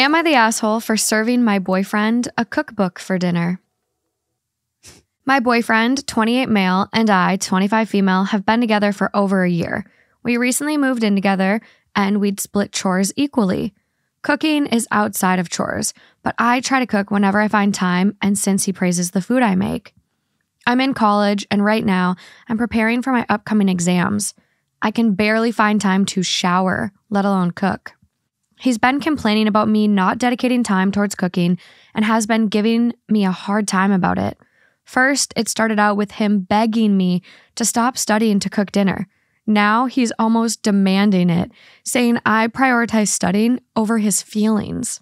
Am I the asshole for serving my boyfriend a cookbook for dinner? My boyfriend, 28 male, and I, 25 female, have been together for over a year. We recently moved in together and we'd split chores equally. Cooking is outside of chores, but I try to cook whenever I find time and since he praises the food I make. I'm in college and right now I'm preparing for my upcoming exams. I can barely find time to shower, let alone cook. He's been complaining about me not dedicating time towards cooking and has been giving me a hard time about it. First, it started out with him begging me to stop studying to cook dinner. Now he's almost demanding it, saying I prioritize studying over his feelings.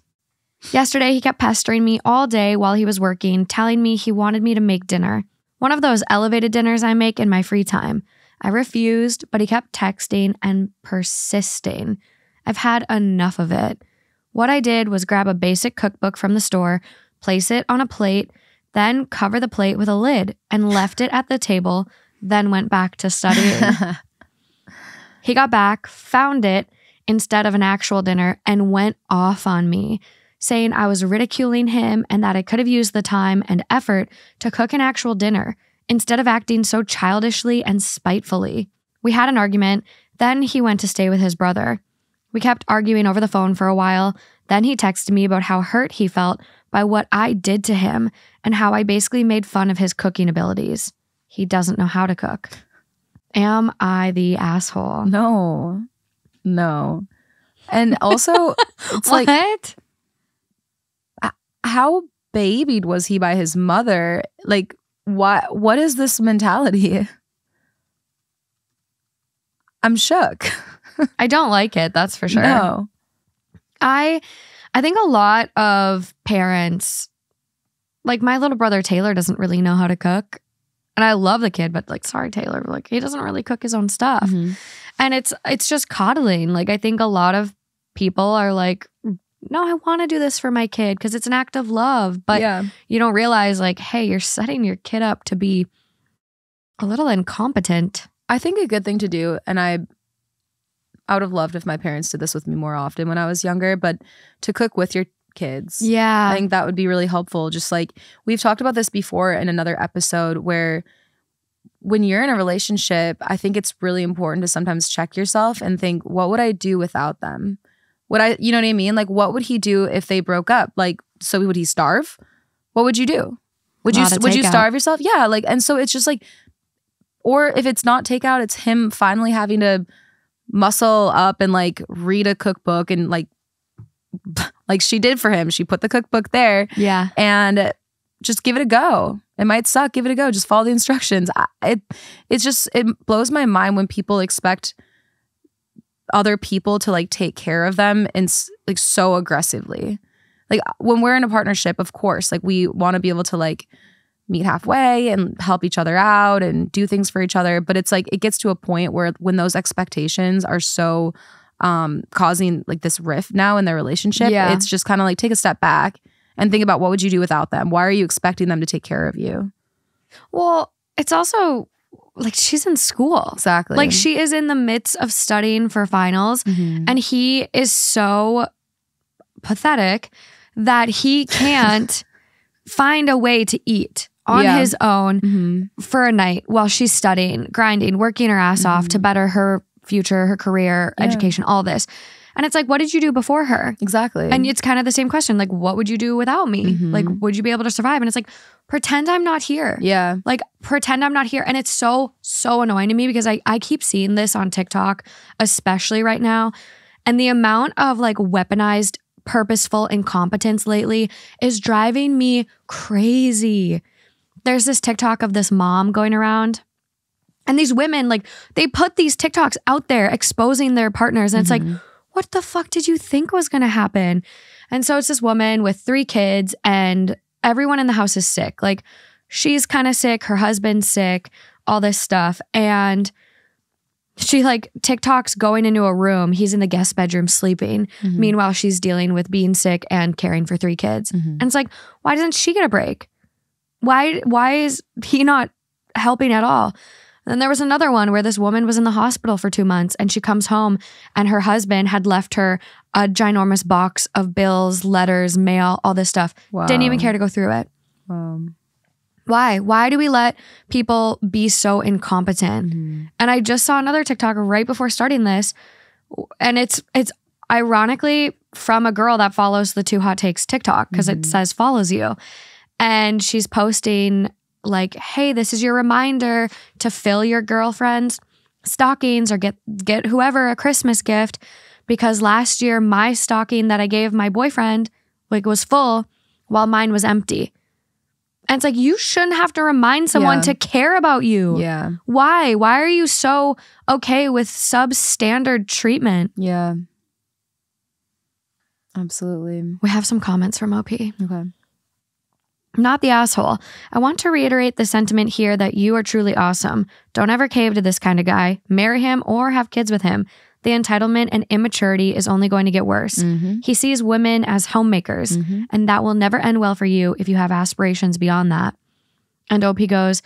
Yesterday, he kept pestering me all day while he was working, telling me he wanted me to make dinner. One of those elevated dinners I make in my free time. I refused, but he kept texting and persisting. I've had enough of it. What I did was grab a basic cookbook from the store, place it on a plate, then cover the plate with a lid and left it at the table, then went back to studying. He got back, found it instead of an actual dinner, and went off on me, saying I was ridiculing him and that I could have used the time and effort to cook an actual dinner instead of acting so childishly and spitefully. We had an argument, then he went to stay with his brother. We kept arguing over the phone for a while, then he texted me about how hurt he felt by what I did to him and how I basically made fun of his cooking abilities. He doesn't know how to cook. Am I the asshole? No. And also, it's what? like, how babied was he by his mother? Like, what is this mentality? I'm shook. I don't like it, that's for sure. No. I think a lot of parents, like my little brother Taylor doesn't really know how to cook. And I love the kid, but like, sorry, Taylor, like he doesn't really cook his own stuff. Mm-hmm. And it's just coddling. Like I think a lot of people are like, no, I want to do this for my kid because it's an act of love. But you don't realize like, hey, you're setting your kid up to be a little incompetent. I think a good thing to do, and I would have loved if my parents did this with me more often when I was younger, but to cook with your kids. Yeah. I think that would be really helpful. Just like we've talked about this before in another episode where when you're in a relationship, I think it's really important to sometimes check yourself and think, what would I do without them? You know what I mean? Like, what would he do if they broke up? Like, so would he starve? What would you do? Would you starve yourself? Yeah. Like, and so it's just like, or if it's not takeout, it's him finally having to muscle up and like read a cookbook and like she did for him. She put the cookbook there. Yeah. And just give it a go. It might suck. Give it a go. Just follow the instructions. It blows my mind when people expect other people to like take care of them and like so aggressively. Like when we're in a partnership, of course, like we want to be able to like meet halfway and help each other out and do things for each other. But it's like, it gets to a point where when those expectations are so causing like this rift now in their relationship, it's just kind of like take a step back and think about what would you do without them? Why are you expecting them to take care of you? Well, it's also like she's in school. Exactly. Like she is in the midst of studying for finals and he is so pathetic that he can't find a way to eat on his own for a night while she's studying, grinding, working her ass off to better her future, her career, education, all this. And it's like, what did you do before her? Exactly. And it's kind of the same question. Like, what would you do without me? Like, would you be able to survive? And it's like, pretend I'm not here. Yeah. Like, pretend I'm not here. And it's so annoying to me because I keep seeing this on TikTok, especially right now. And the amount of like weaponized, purposeful incompetence lately is driving me crazy. There's this TikTok of this mom going around. And these women, like, they put these TikToks out there exposing their partners. And it's like, what the fuck did you think was going to happen? And so it's this woman with 3 kids and everyone in the house is sick. Like, she's kind of sick. Her husband's sick, all this stuff. And she like TikToks going into a room. He's in the guest bedroom sleeping. Meanwhile, she's dealing with being sick and caring for 3 kids. And it's like, why doesn't she get a break? Why is he not helping at all? Then there was another one where this woman was in the hospital for 2 months and she comes home and her husband had left her a ginormous box of bills, letters, mail, all this stuff. Wow. Didn't even care to go through it. Wow. Why? Why do we let people be so incompetent? Mm-hmm. And I just saw another TikTok right before starting this, and it's ironically from a girl that follows the 2 Hot Takes TikTok because it says follows you. And she's posting like, hey, this is your reminder to fill your girlfriend's stockings or get whoever a Christmas gift, because last year my stocking that I gave my boyfriend like was full while mine was empty. And it's like, you shouldn't have to remind someone to care about you. Yeah. Why? Why are you so okay with substandard treatment? Yeah. Absolutely. We have some comments from OP. Okay. Not the asshole. I want to reiterate the sentiment here that you are truly awesome. Don't ever cave to this kind of guy. Marry him or have kids with him. The entitlement and immaturity is only going to get worse. Mm-hmm. He sees women as homemakers, and that will never end well for you if you have aspirations beyond that. And OP goes,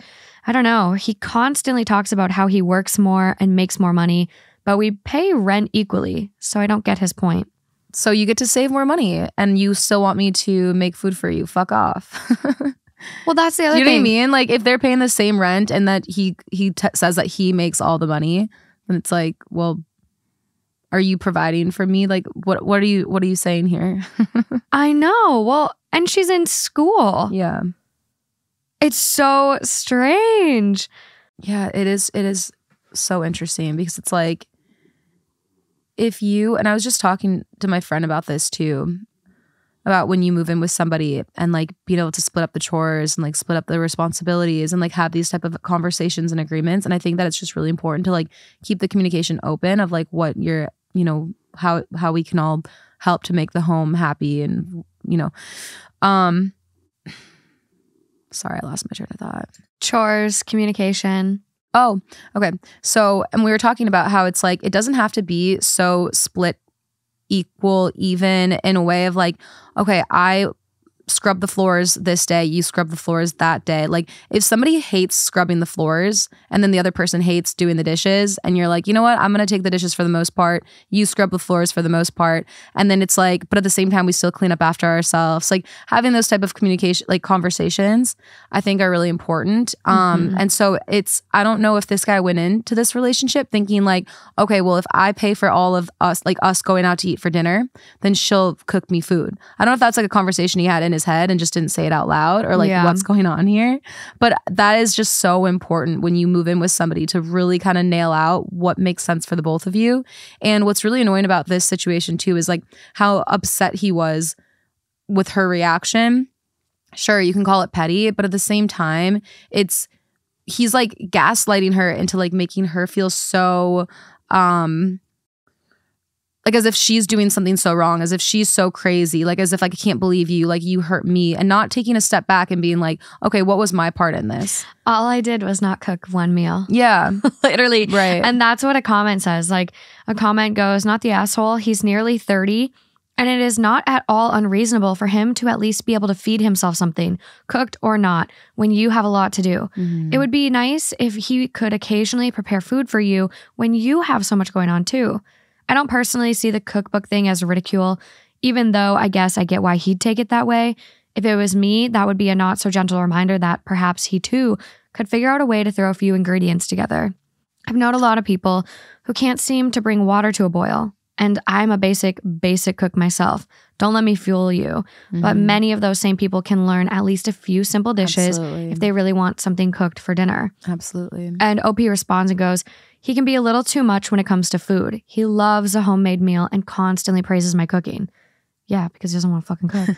I don't know. He constantly talks about how he works more and makes more money, but we pay rent equally, so I don't get his point. So you get to save more money and you still want me to make food for you. Fuck off. Well, that's the other thing. You know what I thing. mean? Like if they're paying the same rent and that he says that he makes all the money, then it's like, well, are you providing for me? Like what are you saying here? I know. Well, and she's in school. Yeah. It's so strange. Yeah, it is so interesting because it's like, if you, and I was just talking to my friend about this too, about when you move in with somebody and like being able to split up the chores and like split up the responsibilities and like have these type of conversations and agreements. And I think that it's just really important to like keep the communication open of like what you're, you know, how we can all help to make the home happy and, you know, sorry, I lost my train of thought. Chores, communication. Oh, okay. So, and we were talking about how it's like, it doesn't have to be so split equal, even in a way of like, okay, I scrub the floors this day, you scrub the floors that day. Like if somebody hates scrubbing the floors and then the other person hates doing the dishes and you're like, you know what, I'm going to take the dishes for the most part, you scrub the floors for the most part. And then it's like, but at the same time, we still clean up after ourselves. Like having those type of communication, like conversations, I think are really important. And so it's, I don't know if this guy went into this relationship thinking like, okay, well, if I pay for all of us, like us going out to eat for dinner, then she'll cook me food. I don't know if that's like a conversation he had in his head and just didn't say it out loud or like what's going on here. But that is just so important when you move in with somebody to really kind of nail out what makes sense for the both of you. And what's really annoying about this situation too is like how upset he was with her reaction. Sure, you can call it petty, but at the same time, he's like gaslighting her into like making her feel so like as if she's doing something so wrong, as if she's so crazy, like as if like, I can't believe you, like you hurt me, and not taking a step back and being like, okay, what was my part in this? All I did was not cook one meal. Yeah. Literally. Right. And that's what a comment says. Like a comment goes, not the asshole, he's nearly 30. And it is not at all unreasonable for him to at least be able to feed himself something, cooked or not, when you have a lot to do. It would be nice if he could occasionally prepare food for you when you have so much going on too. I don't personally see the cookbook thing as ridicule, even though I guess I get why he'd take it that way. If it was me, that would be a not so gentle reminder that perhaps he too could figure out a way to throw a few ingredients together. I've known a lot of people who can't seem to bring water to a boil. And I'm a basic cook myself. Don't let me fool you. But many of those same people can learn at least a few simple dishes if they really want something cooked for dinner. Absolutely. And OP responds and goes, he can be a little too much when it comes to food. He loves a homemade meal and constantly praises my cooking. Yeah, because he doesn't want to fucking cook.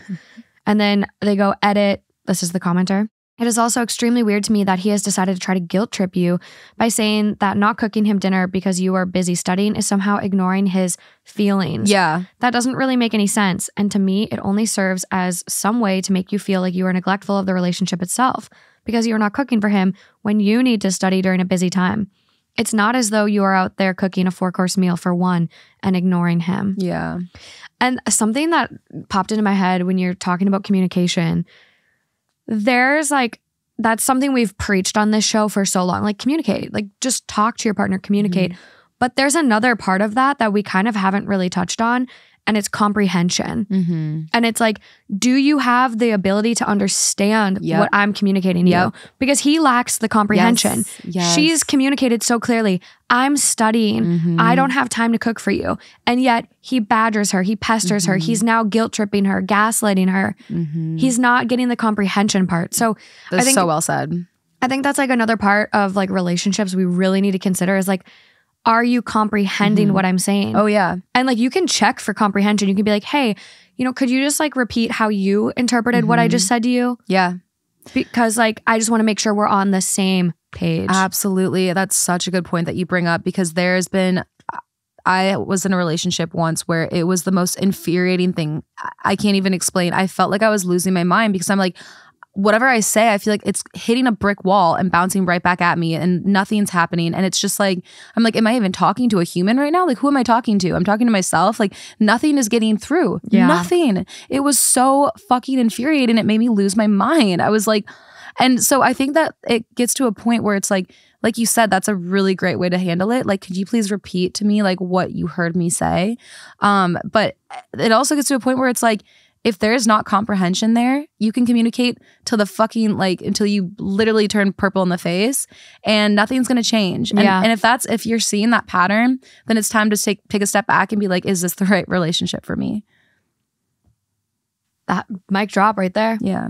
And then they go, edit. This is the commenter. It is also extremely weird to me that he has decided to try to guilt trip you by saying that not cooking him dinner because you are busy studying is somehow ignoring his feelings. Yeah. That doesn't really make any sense. And to me, it only serves as some way to make you feel like you are neglectful of the relationship itself because you're not cooking for him when you need to study during a busy time. It's not as though you are out there cooking a 4-course meal for one and ignoring him. Yeah. And something that popped into my head when you're talking about communication, there's like that's something we've preached on this show for so long. Like, communicate, like just talk to your partner, communicate. But there's another part of that we kind of haven't really touched on, and it's comprehension. And it's like, do you have the ability to understand what I'm communicating to you? Because he lacks the comprehension. Yes. She's communicated so clearly, I'm studying. I don't have time to cook for you. And yet he badgers her. He pesters her. He's now guilt tripping her, gaslighting her. He's not getting the comprehension part. So That's I think, so well said. I think that's like another part of like relationships we really need to consider is like, are you comprehending what I'm saying? Oh, yeah. And like, you can check for comprehension. You can be like, hey, you know, could you just like repeat how you interpreted what I just said to you? Yeah. Because like, I just want to make sure we're on the same page. Absolutely. That's such a good point that you bring up, because there's been, I was in a relationship once where it was the most infuriating thing. I can't even explain. I felt like I was losing my mind because I'm like, whatever I say, I feel like it's hitting a brick wall and bouncing right back at me and nothing's happening. And it's just like, I'm like, am I even talking to a human right now? Like, who am I talking to? I'm talking to myself. Like, nothing is getting through. Nothing. It was so fucking infuriating. It made me lose my mind. I was like, and so I think that it gets to a point where it's like you said, that's a really great way to handle it. Like, could you please repeat to me like what you heard me say? But it also gets to a point where it's like, if there is not comprehension there, you can communicate till the fucking like until you literally turn purple in the face and nothing's gonna change. And if you're seeing that pattern, then it's time to take a step back and be like, is this the right relationship for me? That mic drop right there. Yeah.